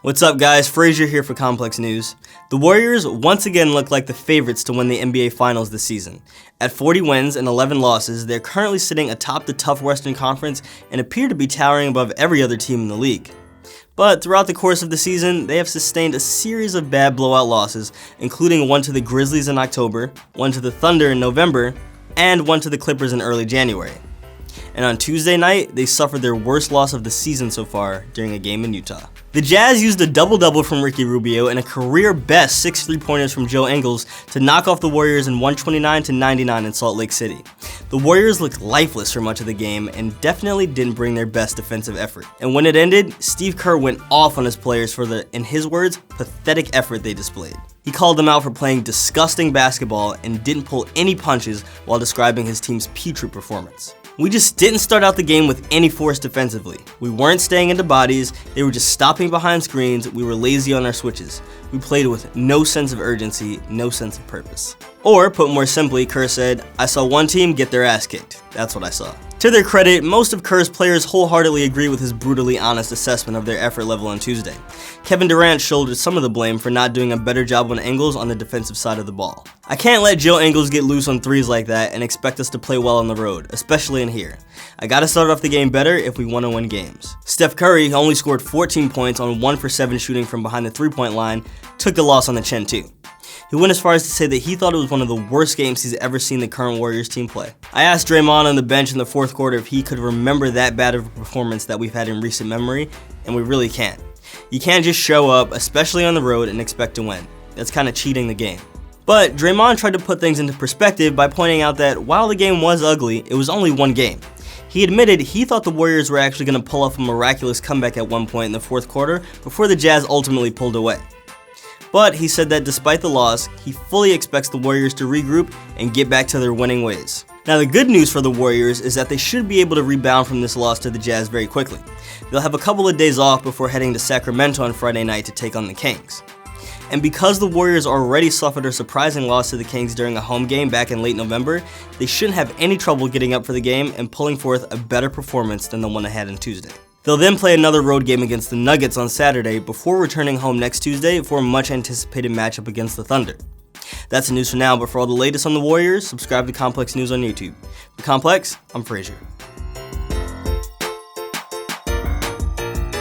What's up, guys? Frazier here for Complex News. The Warriors once again look like the favorites to win the NBA Finals this season. At 40 wins and 11 losses, they're currently sitting atop the tough Western Conference and appear to be towering above every other team in the league. But throughout the course of the season, they have sustained a series of bad blowout losses, including one to the Grizzlies in October, one to the Thunder in November, and one to the Clippers in early January. And on Tuesday night, they suffered their worst loss of the season so far during a game in Utah. The Jazz used a double-double from Ricky Rubio and a career-best 6 3-pointers from Joe Ingles to knock off the Warriors in 129-99 in Salt Lake City. The Warriors looked lifeless for much of the game and definitely didn't bring their best defensive effort. And when it ended, Steve Kerr went off on his players for the, in his words, pathetic effort they displayed. He called them out for playing disgusting basketball and didn't pull any punches while describing his team's putrid performance. We just didn't start out the game with any force defensively. We weren't staying into bodies, they were just stopping behind screens, we were lazy on our switches. We played with no sense of urgency, no sense of purpose. Or, put more simply, Kerr said, I saw one team get their ass kicked. That's what I saw. To their credit, most of Kerr's players wholeheartedly agree with his brutally honest assessment of their effort level on Tuesday. Kevin Durant shouldered some of the blame for not doing a better job on Ingles on the defensive side of the ball. I can't let Joe Ingles get loose on threes like that and expect us to play well on the road, especially in here. I gotta start off the game better if we want to win games. Steph Curry only scored 14 points on 1 for 7 shooting from behind the three-point line, took the loss on the chin too. He went as far as to say that he thought it was one of the worst games he's ever seen the current Warriors team play. I asked Draymond on the bench in the fourth quarter if he could remember that bad of a performance that we've had in recent memory, and we really can't. You can't just show up, especially on the road, and expect to win. That's kind of cheating the game. But Draymond tried to put things into perspective by pointing out that while the game was ugly, it was only one game. He admitted he thought the Warriors were actually going to pull off a miraculous comeback at one point in the fourth quarter before the Jazz ultimately pulled away. But he said that despite the loss, he fully expects the Warriors to regroup and get back to their winning ways. Now, the good news for the Warriors is that they should be able to rebound from this loss to the Jazz very quickly. They'll have a couple of days off before heading to Sacramento on Friday night to take on the Kings. And because the Warriors already suffered a surprising loss to the Kings during a home game back in late November, they shouldn't have any trouble getting up for the game and pulling forth a better performance than the one they had on Tuesday. They'll then play another road game against the Nuggets on Saturday before returning home next Tuesday for a much anticipated matchup against the Thunder. That's the news for now, but for all the latest on the Warriors, subscribe to Complex News on YouTube. For Complex, I'm Frazier.